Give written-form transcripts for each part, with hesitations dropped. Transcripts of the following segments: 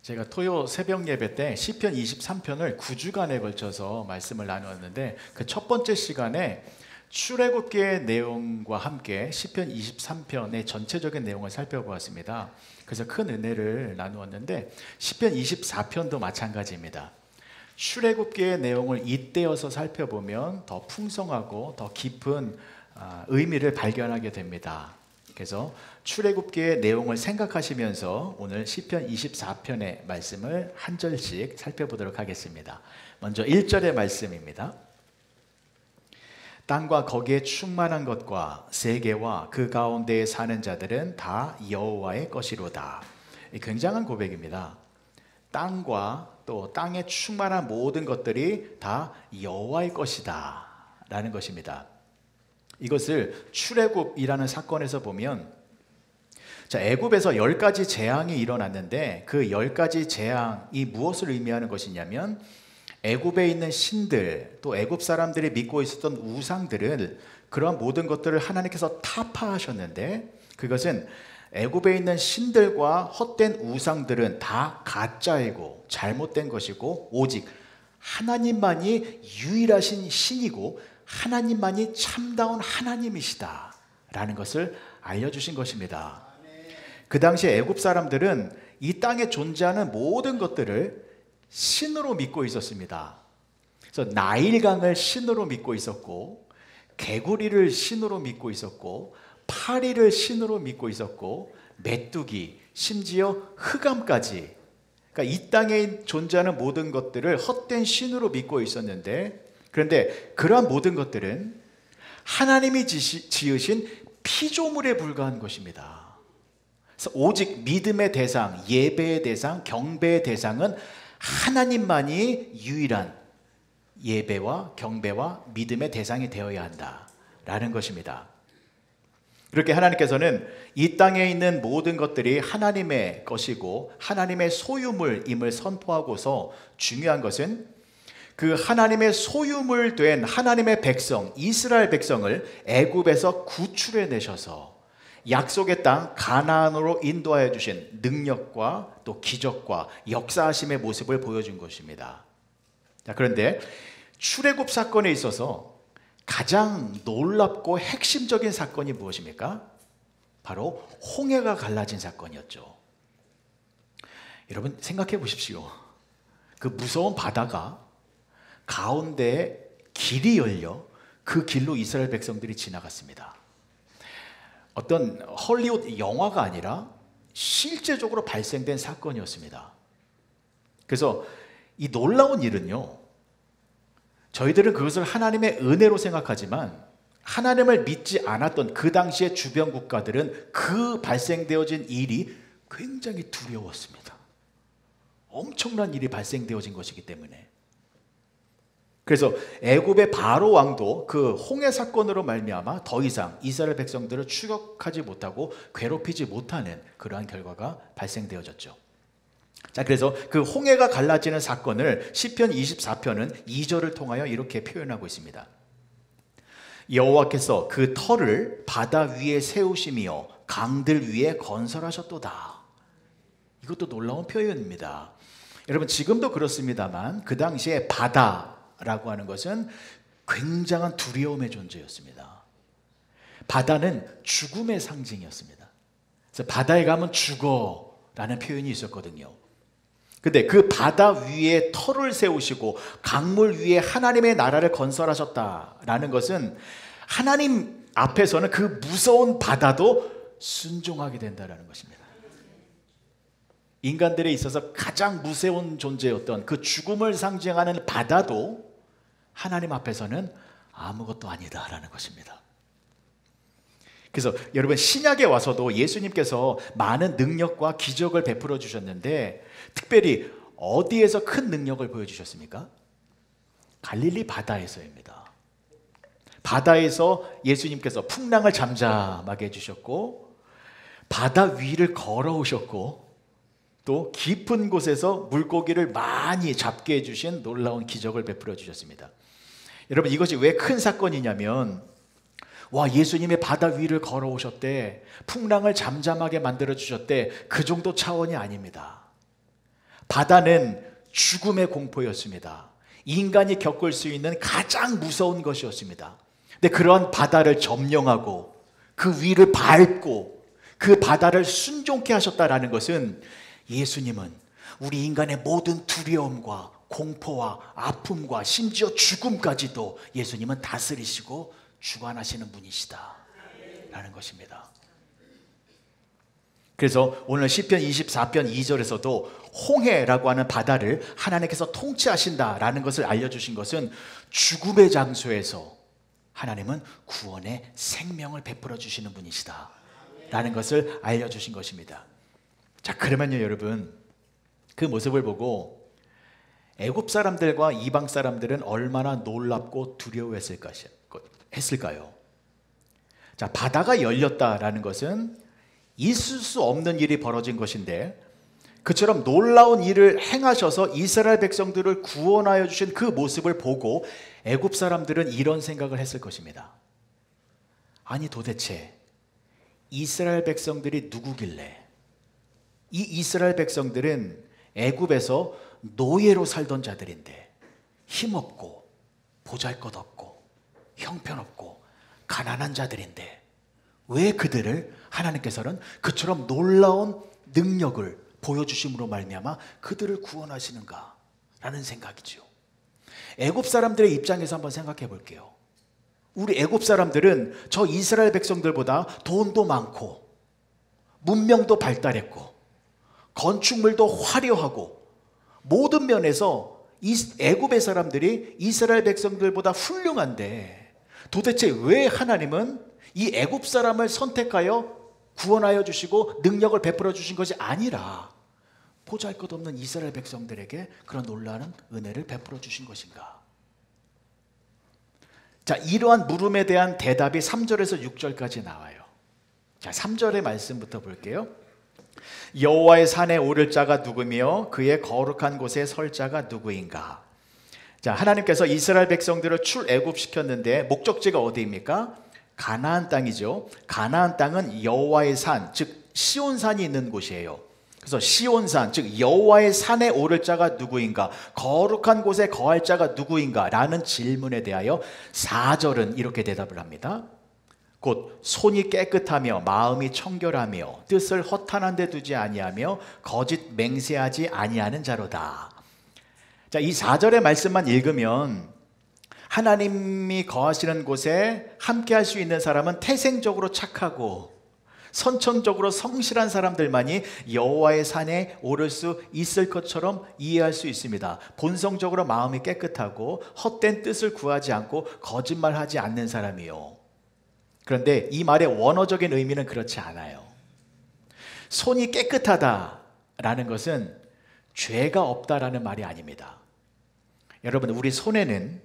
제가 토요 새벽 예배 때 시편 23편을 9주간에 걸쳐서 말씀을 나누었는데, 그 첫 번째 시간에 출애굽기의 내용과 함께 시편 23편의 전체적인 내용을 살펴보았습니다. 그래서 큰 은혜를 나누었는데, 시편 24편도 마찬가지입니다. 출애굽기의 내용을 잇대어서 살펴보면 더 풍성하고 더 깊은 의미를 발견하게 됩니다. 그래서 출애굽기의 내용을 생각하시면서 오늘 시편 24편의 말씀을 한 절씩 살펴보도록 하겠습니다. 먼저 1절의 말씀입니다. 땅과 거기에 충만한 것과 세계와 그 가운데에 사는 자들은 다 여호와의 것이로다. 굉장한 고백입니다. 땅과 또 땅에 충만한 모든 것들이 다 여호와의 것이다 라는 것입니다. 이것을 출애굽이라는 사건에서 보면, 애굽에서 10가지 재앙이 일어났는데, 그 10가지 재앙이 무엇을 의미하는 것이냐면, 애굽에 있는 신들, 또 애굽 사람들이 믿고 있었던 우상들을, 그런 모든 것들을 하나님께서 타파하셨는데, 그것은 애굽에 있는 신들과 헛된 우상들은 다 가짜이고 잘못된 것이고, 오직 하나님만이 유일하신 신이고 하나님만이 참다운 하나님이시다 라는 것을 알려주신 것입니다. 그 당시 애굽 사람들은 이 땅에 존재하는 모든 것들을 신으로 믿고 있었습니다. 그래서 나일강을 신으로 믿고 있었고, 개구리를 신으로 믿고 있었고, 파리를 신으로 믿고 있었고, 메뚜기, 심지어 흑암까지, 그러니까 이 땅에 존재하는 모든 것들을 헛된 신으로 믿고 있었는데, 그런데 그러한 모든 것들은 하나님이 지으신 피조물에 불과한 것입니다. 그래서 오직 믿음의 대상, 예배의 대상, 경배의 대상은 하나님만이 유일한 예배와 경배와 믿음의 대상이 되어야 한다라는 것입니다. 그렇게 하나님께서는 이 땅에 있는 모든 것들이 하나님의 것이고 하나님의 소유물임을 선포하고서, 중요한 것은 그 하나님의 소유물 된 하나님의 백성, 이스라엘 백성을 애굽에서 구출해 내셔서 약속의 땅 가나안으로 인도하여 주신 능력과 또 기적과 역사하심의 모습을 보여준 것입니다. 그런데 출애굽 사건에 있어서 가장 놀랍고 핵심적인 사건이 무엇입니까? 바로 홍해가 갈라진 사건이었죠. 여러분 생각해 보십시오. 그 무서운 바다가 가운데에 길이 열려 그 길로 이스라엘 백성들이 지나갔습니다. 어떤 헐리우드 영화가 아니라 실제적으로 발생된 사건이었습니다. 그래서 이 놀라운 일은요, 저희들은 그것을 하나님의 은혜로 생각하지만 하나님을 믿지 않았던 그 당시의 주변 국가들은 그 발생되어진 일이 굉장히 두려웠습니다. 엄청난 일이 발생되어진 것이기 때문에. 그래서 애굽의 바로 왕도 그 홍해 사건으로 말미암아 더 이상 이스라엘 백성들을 추격하지 못하고 괴롭히지 못하는 그러한 결과가 발생되어졌죠. 그래서 그 홍해가 갈라지는 사건을 시편 24편은 2절을 통하여 이렇게 표현하고 있습니다. 여호와께서 그 터를 바다 위에 세우시며 강들 위에 건설하셨도다. 이것도 놀라운 표현입니다. 여러분 지금도 그렇습니다만 그 당시에 바다라고 하는 것은 굉장한 두려움의 존재였습니다. 바다는 죽음의 상징이었습니다. 그래서 바다에 가면 죽어라는 표현이 있었거든요. 근데 그 바다 위에 터를 세우시고 강물 위에 하나님의 나라를 건설하셨다라는 것은 하나님 앞에서는 그 무서운 바다도 순종하게 된다는 것입니다. 인간들에 있어서 가장 무서운 존재였던 그 죽음을 상징하는 바다도 하나님 앞에서는 아무것도 아니다라는 것입니다. 그래서 여러분 신약에 와서도 예수님께서 많은 능력과 기적을 베풀어 주셨는데 특별히 어디에서 큰 능력을 보여주셨습니까? 갈릴리 바다에서입니다. 바다에서 예수님께서 풍랑을 잠잠하게 해주셨고 바다 위를 걸어오셨고 또 깊은 곳에서 물고기를 많이 잡게 해주신 놀라운 기적을 베풀어 주셨습니다. 여러분 이것이 왜 큰 사건이냐면 와 예수님의 바다 위를 걸어오셨대, 풍랑을 잠잠하게 만들어 주셨대, 그 정도 차원이 아닙니다. 바다는 죽음의 공포였습니다. 인간이 겪을 수 있는 가장 무서운 것이었습니다. 근데 그러한 바다를 점령하고 그 위를 밟고 그 바다를 순종케 하셨다라는 것은 예수님은 우리 인간의 모든 두려움과 공포와 아픔과 심지어 죽음까지도 예수님은 다스리시고 주관하시는 분이시다 라는 것입니다. 그래서 오늘 시편 24편 2절에서도 홍해라고 하는 바다를 하나님께서 통치하신다라는 것을 알려주신 것은 죽음의 장소에서 하나님은 구원의 생명을 베풀어 주시는 분이시다 라는 것을 알려주신 것입니다. 자, 그러면요 여러분, 그 모습을 보고 애굽 사람들과 이방 사람들은 얼마나 놀랍고 두려워했을까요? 자, 바다가 열렸다라는 것은 있을 수 없는 일이 벌어진 것인데, 그처럼 놀라운 일을 행하셔서 이스라엘 백성들을 구원하여 주신 그 모습을 보고 애굽 사람들은 이런 생각을 했을 것입니다. 아니 도대체 이스라엘 백성들이 누구길래, 이 이스라엘 백성들은 애굽에서 노예로 살던 자들인데 힘없고 보잘것없고 형편없고 가난한 자들인데 왜 그들을 하나님께서는 그처럼 놀라운 능력을 보여주심으로 말미암아 그들을 구원하시는가 라는 생각이죠. 애굽 사람들의 입장에서 한번 생각해 볼게요. 우리 애굽 사람들은 저 이스라엘 백성들보다 돈도 많고 문명도 발달했고 건축물도 화려하고 모든 면에서 애굽의 사람들이 이스라엘 백성들보다 훌륭한데, 도대체 왜 하나님은 이 애굽 사람을 선택하여 구원하여 주시고 능력을 베풀어 주신 것이 아니라 보잘것없는 이스라엘 백성들에게 그런 놀라운 은혜를 베풀어 주신 것인가? 자, 이러한 물음에 대한 대답이 3절에서 6절까지 나와요. 자, 3절의 말씀부터 볼게요. 여호와의 산에 오를 자가 누구며 그의 거룩한 곳에 설 자가 누구인가? 자, 하나님께서 이스라엘 백성들을 출애굽시켰는데 목적지가 어디입니까? 가나안 땅이죠. 가나안 땅은 여호와의 산, 즉 시온산이 있는 곳이에요. 그래서 시온산, 즉 여호와의 산에 오를 자가 누구인가, 거룩한 곳에 거할 자가 누구인가 라는 질문에 대하여 4절은 이렇게 대답을 합니다. 곧 손이 깨끗하며 마음이 청결하며 뜻을 허탄한 데 두지 아니하며 거짓 맹세하지 아니하는 자로다. 자, 이 4절의 말씀만 읽으면 하나님이 거하시는 곳에 함께 할 수 있는 사람은 태생적으로 착하고 선천적으로 성실한 사람들만이 여호와의 산에 오를 수 있을 것처럼 이해할 수 있습니다. 본성적으로 마음이 깨끗하고 헛된 뜻을 구하지 않고 거짓말하지 않는 사람이요. 그런데 이 말의 원어적인 의미는 그렇지 않아요. 손이 깨끗하다라는 것은 죄가 없다라는 말이 아닙니다. 여러분, 우리 손에는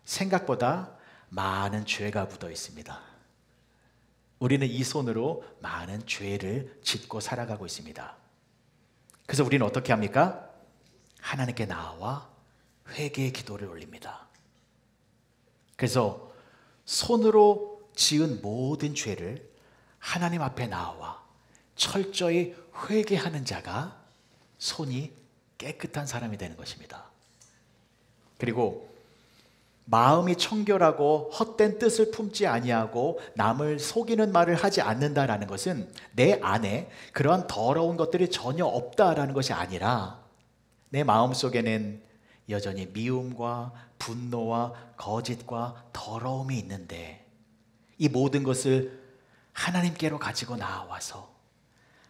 생각보다 많은 죄가 묻어 있습니다. 우리는 이 손으로 많은 죄를 짓고 살아가고 있습니다. 그래서 우리는 어떻게 합니까? 하나님께 나와 회개의 기도를 올립니다. 그래서 손으로 지은 모든 죄를 하나님 앞에 나와 철저히 회개하는 자가 손이 깨끗한 사람이 되는 것입니다. 그리고 마음이 청결하고 헛된 뜻을 품지 아니하고 남을 속이는 말을 하지 않는다라는 것은 내 안에 그러한 더러운 것들이 전혀 없다라는 것이 아니라 내 마음속에는 여전히 미움과 분노와 거짓과 더러움이 있는데 이 모든 것을 하나님께로 가지고 나와서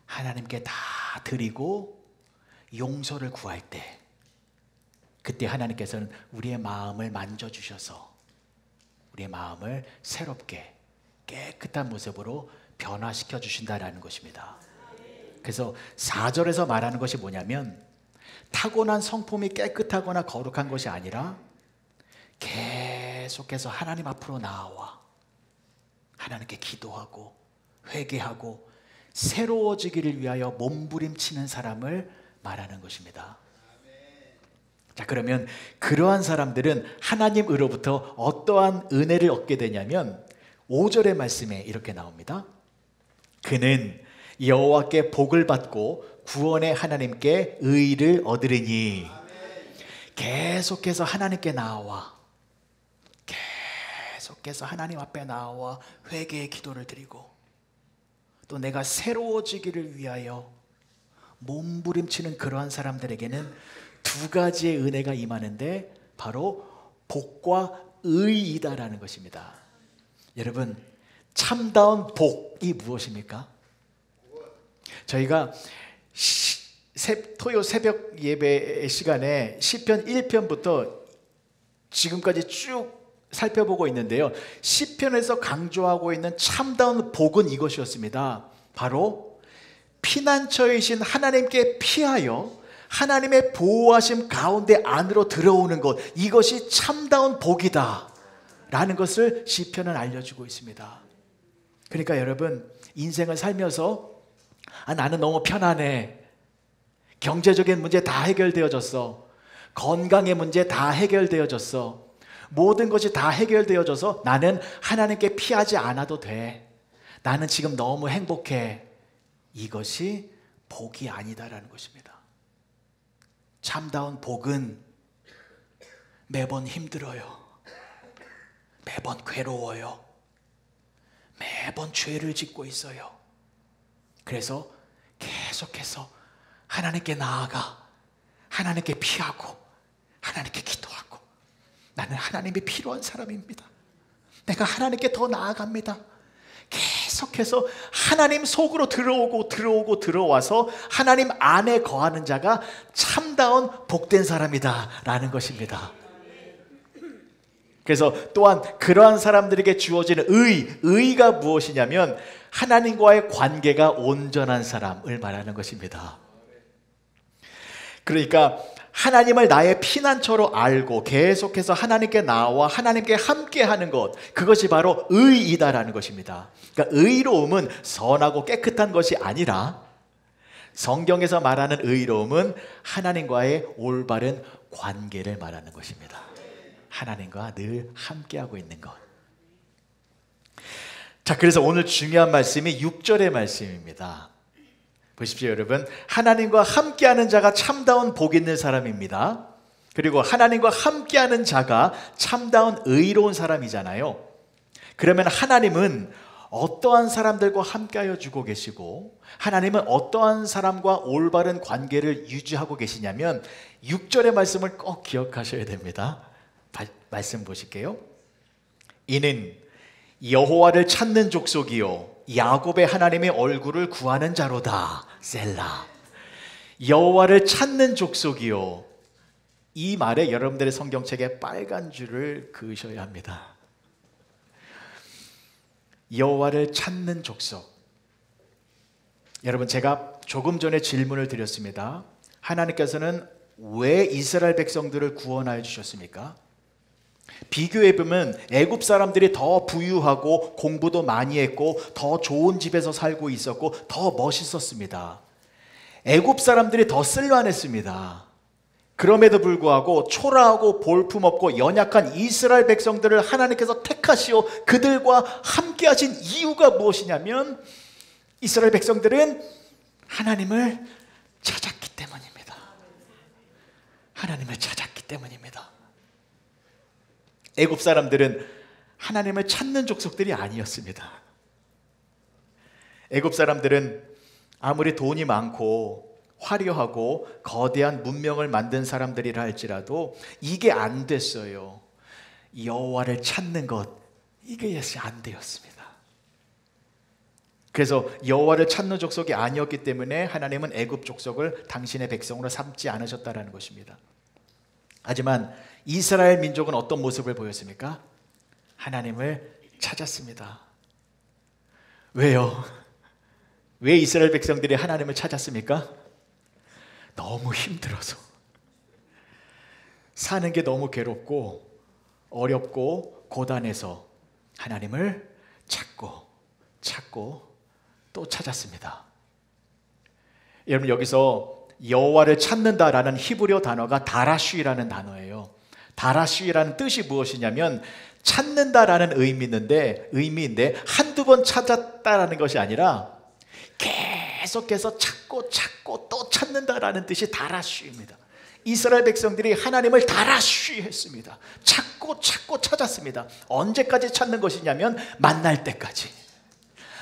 하나님께 다 드리고 용서를 구할 때, 그때 하나님께서는 우리의 마음을 만져주셔서 우리의 마음을 새롭게 깨끗한 모습으로 변화시켜 주신다라는 것입니다. 그래서 4절에서 말하는 것이 뭐냐면, 타고난 성품이 깨끗하거나 거룩한 것이 아니라 계속해서 하나님 앞으로 나와 하나님께 기도하고 회개하고 새로워지기를 위하여 몸부림치는 사람을 말하는 것입니다. 자, 그러면 그러한 사람들은 하나님으로부터 어떠한 은혜를 얻게 되냐면 5절의 말씀에 이렇게 나옵니다. 그는 여호와께 복을 받고 구원의 하나님께 의를 얻으리니. 계속해서 하나님께 나와, 계속해서 하나님 앞에 나와 회개의 기도를 드리고, 또 내가 새로워지기를 위하여 몸부림치는 그러한 사람들에게는 두 가지의 은혜가 임하는데 바로 복과 의이다라는 것입니다. 여러분, 참다운 복이 무엇입니까? 저희가 토요 새벽 예배 시간에 시편 1편부터 지금까지 쭉 살펴보고 있는데요, 시편에서 강조하고 있는 참다운 복은 이것이었습니다. 바로 피난처이신 하나님께 피하여 하나님의 보호하심 가운데 안으로 들어오는 것, 이것이 참다운 복이다 라는 것을 시편은 알려주고 있습니다. 그러니까 여러분, 인생을 살면서 나는 너무 편안해, 경제적인 문제 다 해결되어졌어, 건강의 문제 다 해결되어졌어, 모든 것이 다 해결되어져서 나는 하나님께 피하지 않아도 돼, 나는 지금 너무 행복해, 이것이 복이 아니다라는 것입니다. 참다운 복은 매번 힘들어요, 매번 괴로워요, 매번 죄를 짓고 있어요. 그래서 계속해서 하나님께 나아가 하나님께 피하고 하나님께 기도하고, 나는 하나님이 필요한 사람입니다, 내가 하나님께 더 나아갑니다. 계속해서 하나님 속으로 들어와서 하나님 안에 거하는 자가 참다운 복된 사람이다 라는 것입니다. 그래서 또한 그러한 사람들에게 주어지는 의가 무엇이냐면 하나님과의 관계가 온전한 사람을 말하는 것입니다. 그러니까 하나님을 나의 피난처로 알고 계속해서 하나님께 나와 하나님께 함께하는 것, 그것이 바로 의이다라는 것입니다. 그러니까 의로움은 선하고 깨끗한 것이 아니라, 성경에서 말하는 의로움은 하나님과의 올바른 관계를 말하는 것입니다. 하나님과 늘 함께하고 있는 것. 자, 그래서 오늘 중요한 말씀이 6절의 말씀입니다. 보십시오 여러분, 하나님과 함께하는 자가 참다운 복 있는 사람입니다. 그리고 하나님과 함께하는 자가 참다운 의로운 사람이잖아요. 그러면 하나님은 어떠한 사람들과 함께하여 주고 계시고, 하나님은 어떠한 사람과 올바른 관계를 유지하고 계시냐면 6절의 말씀을 꼭 기억하셔야 됩니다. 말씀 보실게요. 이는 여호와를 찾는 족속이요 야곱의 하나님의 얼굴을 구하는 자로다. 셀라. 여호와를 찾는 족속이요, 이 말에 여러분들의 성경책에 빨간 줄을 그으셔야 합니다. 여호와를 찾는 족속. 여러분, 제가 조금 전에 질문을 드렸습니다. 하나님께서는 왜 이스라엘 백성들을 구원하여 주셨습니까? 비교해보면 애굽 사람들이 더 부유하고 공부도 많이 했고 더 좋은 집에서 살고 있었고 더 멋있었습니다. 애굽 사람들이 더 쓸만했습니다. 그럼에도 불구하고 초라하고 볼품없고 연약한 이스라엘 백성들을 하나님께서 택하시어 그들과 함께 하신 이유가 무엇이냐면, 이스라엘 백성들은 하나님을 찾았기 때문입니다. 하나님을 찾았기 때문입니다. 애굽 사람들은 하나님을 찾는 족속들이 아니었습니다. 애굽 사람들은 아무리 돈이 많고 화려하고 거대한 문명을 만든 사람들이라 할지라도 이게 안 됐어요. 여호와를 찾는 것, 이게 안 되었습니다. 그래서 여호와를 찾는 족속이 아니었기 때문에 하나님은 애굽 족속을 당신의 백성으로 삼지 않으셨다는 것입니다. 하지만 이스라엘 민족은 어떤 모습을 보였습니까? 하나님을 찾았습니다. 왜요? 왜 이스라엘 백성들이 하나님을 찾았습니까? 너무 힘들어서, 사는 게 너무 괴롭고 어렵고 고단해서 하나님을 찾고 또 찾았습니다. 여러분, 여기서 여호와를 찾는다라는 히브리어 단어가 다라쉬라는 단어예요. 다라쉬라는 뜻이 무엇이냐면 찾는다라는 의미인데 한두 번 찾았다라는 것이 아니라 계속해서 찾고 찾고 또 찾는다라는 뜻이 다라쉬입니다. 이스라엘 백성들이 하나님을 다라쉬했습니다. 찾고 찾고 찾았습니다. 언제까지 찾는 것이냐면 만날 때까지.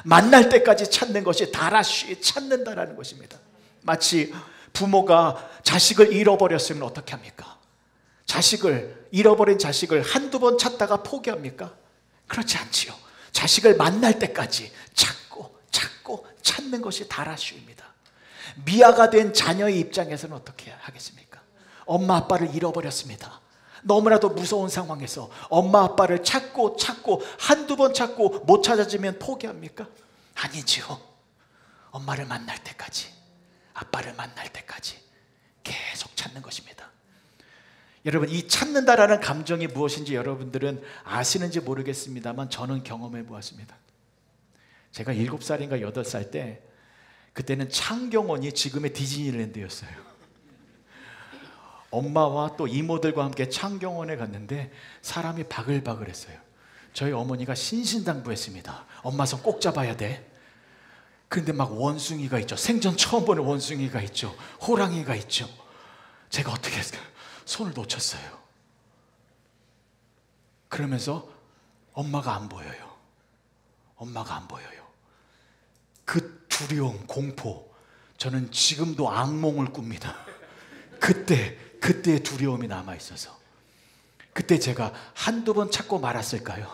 만날 때까지 찾는 것이 다라쉬, 찾는다라는 것입니다. 마치 부모가 자식을 잃어버렸으면 어떻게 합니까? 잃어버린 자식을 한두 번 찾다가 포기합니까? 그렇지 않지요. 자식을 만날 때까지 찾고 찾고 찾는 것이 다라쉬입니다. 미아가 된 자녀의 입장에서는 어떻게 하겠습니까? 엄마 아빠를 잃어버렸습니다. 너무나도 무서운 상황에서 엄마 아빠를 찾고 찾고 한두 번 찾고 못 찾아지면 포기합니까? 아니지요. 엄마를 만날 때까지, 아빠를 만날 때까지 계속 찾는 것입니다. 여러분, 이 찾는다라는 감정이 무엇인지 여러분들은 아시는지 모르겠습니다만 저는 경험해 보았습니다. 제가 7살인가 8살 때, 그때는 창경원이 지금의 디즈니랜드였어요. 엄마와 또 이모들과 함께 창경원에 갔는데 사람이 바글바글했어요. 저희 어머니가 신신당부했습니다. 엄마 손 꼭 잡아야 돼. 그런데 막 원숭이가 있죠. 생전 처음 보는 원숭이가 있죠. 호랑이가 있죠. 제가 어떻게 했어요? 손을 놓쳤어요. 그러면서 엄마가 안 보여요. 엄마가 안 보여요. 그 두려움, 공포, 저는 지금도 악몽을 꿉니다. 그때의 두려움이 남아있어서. 그때 제가 한두 번 찾고 말았을까요?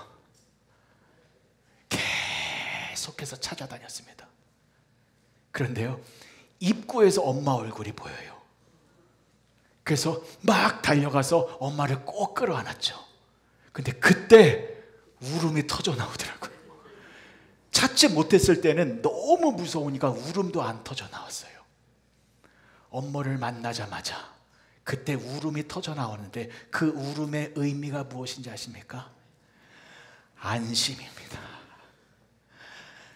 계속해서 찾아다녔습니다. 그런데요, 입구에서 엄마 얼굴이 보여요. 그래서 막 달려가서 엄마를 꼭 끌어안았죠. 근데 그때 울음이 터져 나오더라고요. 찾지 못했을 때는 너무 무서우니까 울음도 안 터져 나왔어요. 엄마를 만나자마자 그때 울음이 터져 나오는데 그 울음의 의미가 무엇인지 아십니까? 안심입니다.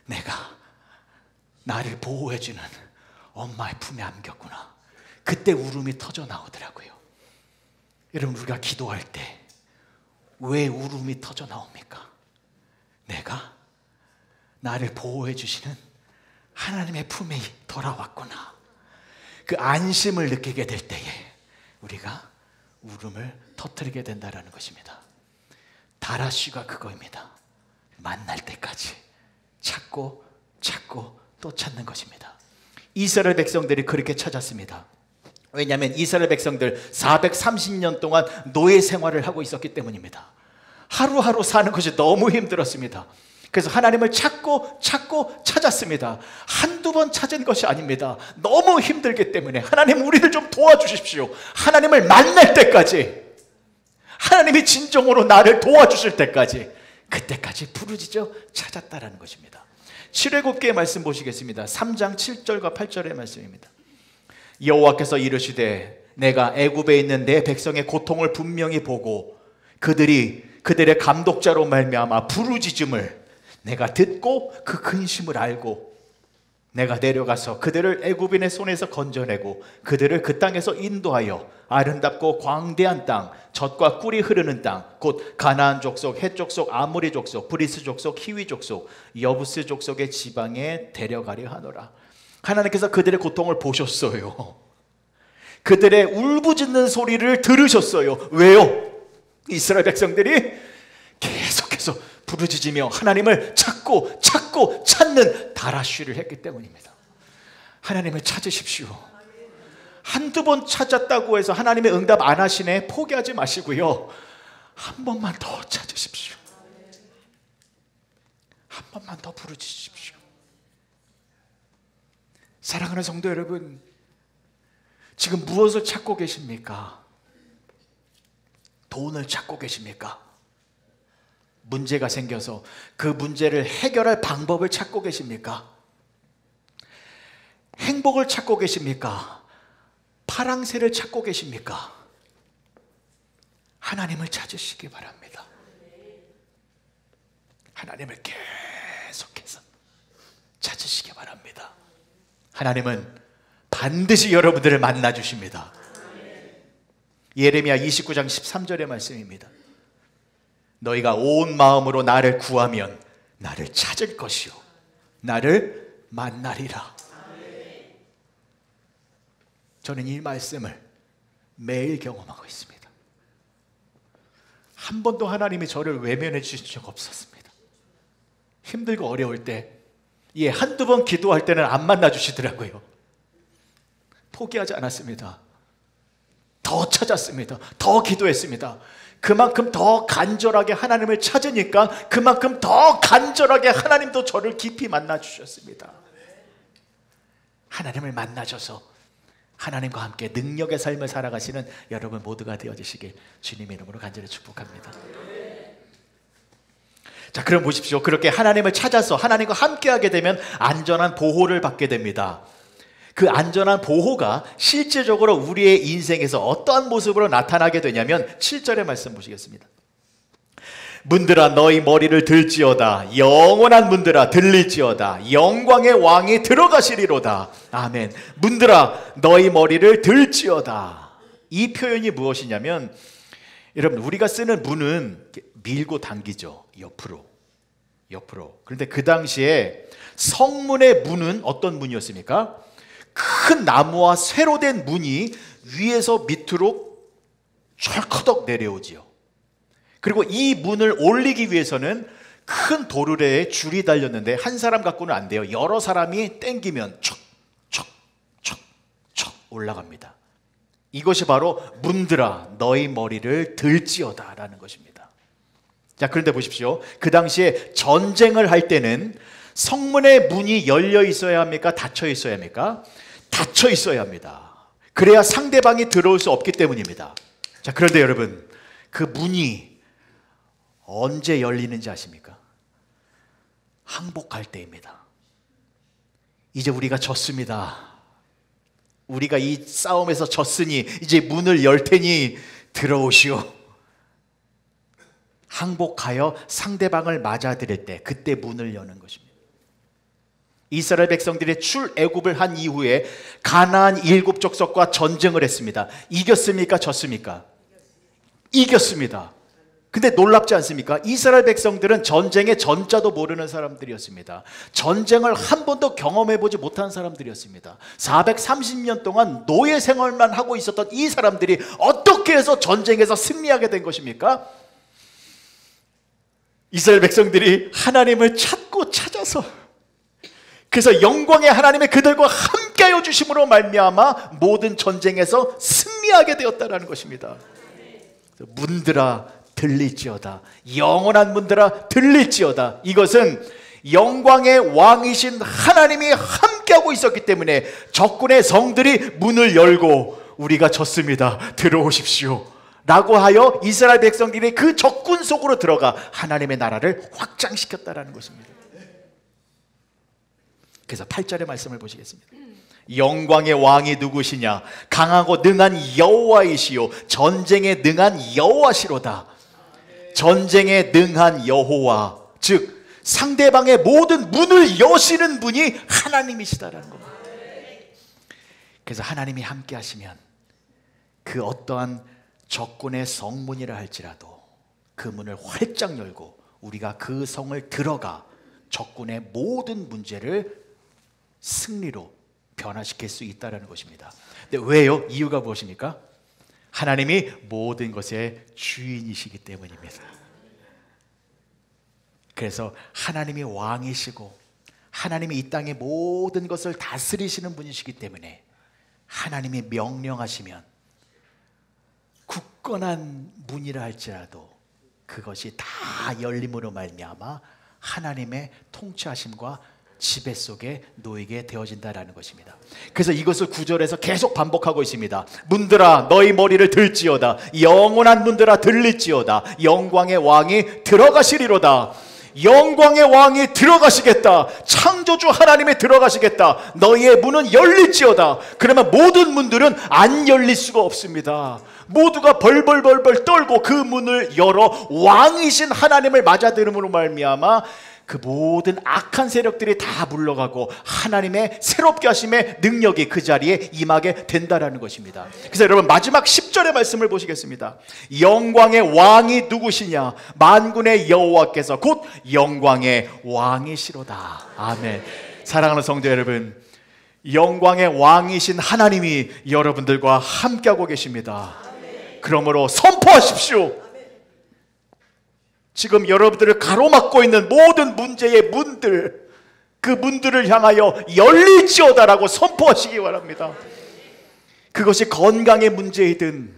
내가 나를 보호해주는 엄마의 품에 안겼구나. 그때 울음이 터져 나오더라고요. 여러분, 우리가 기도할 때 왜 울음이 터져 나옵니까? 내가 나를 보호해 주시는 하나님의 품에 돌아왔구나. 그 안심을 느끼게 될 때에 우리가 울음을 터뜨리게 된다는 것입니다. 다라쉬가 그거입니다. 만날 때까지 찾고 찾고 또 찾는 것입니다. 이스라엘 백성들이 그렇게 찾았습니다. 왜냐하면 이스라엘 백성들 430년 동안 노예 생활을 하고 있었기 때문입니다. 하루하루 사는 것이 너무 힘들었습니다. 그래서 하나님을 찾고 찾고 찾았습니다. 한두 번 찾은 것이 아닙니다. 너무 힘들기 때문에 하나님, 우리를 좀 도와주십시오. 하나님을 만날 때까지, 하나님이 진정으로 나를 도와주실 때까지, 그때까지 부르짖어 찾았다라는 것입니다. 출애굽기의 말씀 보시겠습니다. 3장 7절과 8절의 말씀입니다. 여호와께서 이르시되 내가 애굽에 있는 내 백성의 고통을 분명히 보고 그들의 감독자로 말미암아 부르짖음을 내가 듣고 그 근심을 알고 내가 내려가서 그들을 애굽인의 손에서 건져내고 그들을 그 땅에서 인도하여 아름답고 광대한 땅, 젖과 꿀이 흐르는 땅, 곧 가나안 족속, 헷 족속, 아모리 족속, 브리스 족속, 히위 족속, 여부스 족속의 지방에 데려가려 하노라. 하나님께서 그들의 고통을 보셨어요. 그들의 울부짖는 소리를 들으셨어요. 왜요? 이스라엘 백성들이 계속해서 부르짖으며 하나님을 찾고 찾고 찾는 다라쉬를 했기 때문입니다. 하나님을 찾으십시오. 한두 번 찾았다고 해서 하나님의 응답 안 하시네, 포기하지 마시고요. 한 번만 더 찾으십시오. 한 번만 더 부르짖으십시오. 사랑하는 성도 여러분, 지금 무엇을 찾고 계십니까? 돈을 찾고 계십니까? 문제가 생겨서 그 문제를 해결할 방법을 찾고 계십니까? 행복을 찾고 계십니까? 파랑새를 찾고 계십니까? 하나님을 찾으시기 바랍니다. 하나님을 계속해서 찾으시기 바랍니다. 하나님은 반드시 여러분들을 만나 주십니다. 예레미야 29장 13절의 말씀입니다. 너희가 온 마음으로 나를 구하면 나를 찾을 것이요 나를 만나리라. 저는 이 말씀을 매일 경험하고 있습니다. 한 번도 하나님이 저를 외면해 주신 적 없었습니다. 힘들고 어려울 때, 한두 번 기도할 때는 안 만나 주시더라고요. 포기하지 않았습니다. 더 찾았습니다. 더 기도했습니다. 그만큼 더 간절하게 하나님을 찾으니까 그만큼 더 간절하게 하나님도 저를 깊이 만나 주셨습니다. 하나님을 만나셔서 하나님과 함께 능력의 삶을 살아가시는 여러분 모두가 되어주시길 주님의 이름으로 간절히 축복합니다. 자, 그럼 보십시오. 그렇게 하나님을 찾아서 하나님과 함께하게 되면 안전한 보호를 받게 됩니다. 그 안전한 보호가 실제적으로 우리의 인생에서 어떠한 모습으로 나타나게 되냐면 7절의 말씀 보시겠습니다. 문들아 너희 머리를 들지어다. 영원한 문들아 들릴지어다. 영광의 왕이 들어가시리로다. 아멘. 문들아 너희 머리를 들지어다. 이 표현이 무엇이냐면, 여러분, 우리가 쓰는 문은 밀고 당기죠. 옆으로. 그런데 그 당시에 성문의 문은 어떤 문이었습니까? 큰 나무와 쇠로 된 문이 위에서 밑으로 철커덕 내려오지요. 그리고 이 문을 올리기 위해서는 큰 도르래에 줄이 달렸는데 한 사람 갖고는 안 돼요. 여러 사람이 땡기면 척 올라갑니다. 이것이 바로 문들아 너희 머리를 들지어다 라는 것입니다. 자, 그런데 보십시오. 그 당시에 전쟁을 할 때는 성문의 문이 열려 있어야 합니까? 닫혀 있어야 합니까? 닫혀 있어야 합니다. 그래야 상대방이 들어올 수 없기 때문입니다. 자, 그런데 여러분, 그 문이 언제 열리는지 아십니까? 항복할 때입니다. 이제 우리가 졌습니다. 우리가 이 싸움에서 졌으니 이제 문을 열 테니 들어오시오. 항복하여 상대방을 맞아들일 때, 그때 문을 여는 것입니다. 이스라엘 백성들이 출애굽을 한 이후에 가나안 7족속과 전쟁을 했습니다. 이겼습니까? 졌습니까? 이겼습니다. 근데 놀랍지 않습니까? 이스라엘 백성들은 전쟁의 전자도 모르는 사람들이었습니다. 전쟁을 한 번도 경험해보지 못한 사람들이었습니다. 430년 동안 노예 생활만 하고 있었던 이 사람들이 어떻게 해서 전쟁에서 승리하게 된 것입니까? 이스라엘 백성들이 하나님을 찾아서, 그래서 영광의 하나님의 그들과 함께하여 주심으로 말미암아 모든 전쟁에서 승리하게 되었다는 것입니다. 문들아 들릴지어다. 영원한 문들아 들릴지어다. 이것은 영광의 왕이신 하나님이 함께하고 있었기 때문에 적군의 성들이 문을 열고 우리가 졌습니다. 들어오십시오. 라고 하여 이스라엘 백성들이 그 적군 속으로 들어가 하나님의 나라를 확장시켰다라는 것입니다. 그래서 8절의 말씀을 보시겠습니다. 영광의 왕이 누구시냐? 강하고 능한 여호와이시요 전쟁에 능한 여호와시로다. 전쟁에 능한 여호와, 즉 상대방의 모든 문을 여시는 분이 하나님이시다라는 겁니다. 그래서 하나님이 함께 하시면 그 어떠한 적군의 성문이라 할지라도 그 문을 활짝 열고 우리가 그 성을 들어가 적군의 모든 문제를 승리로 변화시킬 수 있다는 것입니다. 근데 왜요? 이유가 무엇입니까? 하나님이 모든 것의 주인이시기 때문입니다. 그래서 하나님이 왕이시고 하나님이 이 땅의 모든 것을 다스리시는 분이시기 때문에 하나님이 명령하시면 굳건한 문이라 할지라도 그것이 다 열림으로 말미암아 하나님의 통치하심과 지배 속에 놓이게 되어진다라는 것입니다. 그래서 이것을 9절에서 계속 반복하고 있습니다. 문들아 너희 머리를 들지어다. 영원한 문들아 들릴지어다. 영광의 왕이 들어가시리로다. 영광의 왕이 들어가시겠다. 창조주 하나님이 들어가시겠다. 너희의 문은 열릴지어다. 그러면 모든 문들은 안 열릴 수가 없습니다. 모두가 벌벌벌벌 떨고 그 문을 열어 왕이신 하나님을 맞아들음으로 말미암아 그 모든 악한 세력들이 다 물러가고 하나님의 새롭게 하심의 능력이 그 자리에 임하게 된다라는 것입니다. 그래서 여러분 마지막 10절의 말씀을 보시겠습니다. 영광의 왕이 누구시냐? 만군의 여호와께서 곧 영광의 왕이시로다. 아멘. 사랑하는 성도 여러분, 영광의 왕이신 하나님이 여러분들과 함께하고 계십니다. 그러므로 선포하십시오. 지금 여러분들을 가로막고 있는 모든 문제의 문들, 그 문들을 향하여 열릴지어다라고 선포하시기 바랍니다. 그것이 건강의 문제이든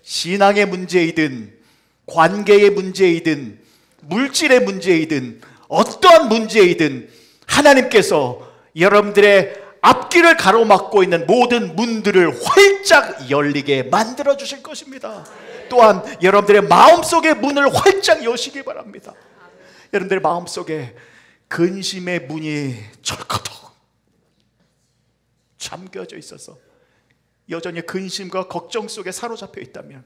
신앙의 문제이든 관계의 문제이든 물질의 문제이든 어떠한 문제이든 하나님께서 여러분들의 앞길을 가로막고 있는 모든 문들을 활짝 열리게 만들어 주실 것입니다. 또한 여러분들의 마음속의 문을 활짝 여시기 바랍니다. 여러분들의 마음속에 근심의 문이 철커덕 잠겨져 있어서 여전히 근심과 걱정 속에 사로잡혀 있다면,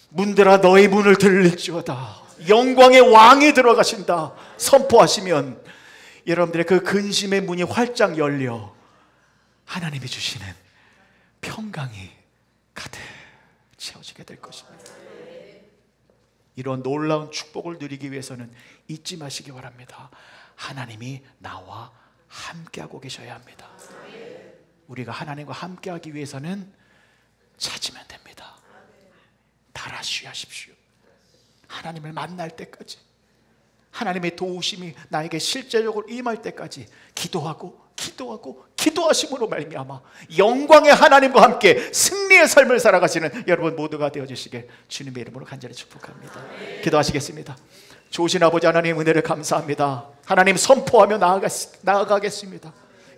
문들아 너희 문을 들릴지어다, 영광의 왕이 들어가신다 선포하시면 여러분들의 그 근심의 문이 활짝 열려 하나님이 주시는 평강이 가득 채워지게 될 것입니다. 이런 놀라운 축복을 누리기 위해서는 잊지 마시기 바랍니다. 하나님이 나와 함께하고 계셔야 합니다. 우리가 하나님과 함께하기 위해서는 찾으면 됩니다. 달아쉬하십시오. 하나님을 만날 때까지, 하나님의 도우심이 나에게 실제적으로 임할 때까지 기도하심으로 말미암아 영광의 하나님과 함께 승리의 삶을 살아가시는 여러분 모두가 되어주시길 주님의 이름으로 간절히 축복합니다. 기도하시겠습니다. 좋으신 아버지 하나님, 은혜를 감사합니다. 하나님, 선포하며 나아가겠습니다.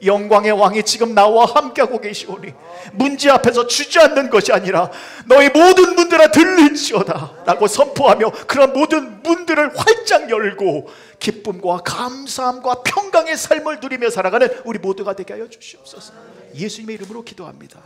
영광의 왕이 지금 나와 함께하고 계시오니 문제 앞에서 주저앉는 것이 아니라 너희 모든 문들아 들릴지어다 라고 선포하며 그런 모든 문들을 활짝 열고 기쁨과 감사함과 평강의 삶을 누리며 살아가는 우리 모두가 되게 하여 주시옵소서. 예수님의 이름으로 기도합니다.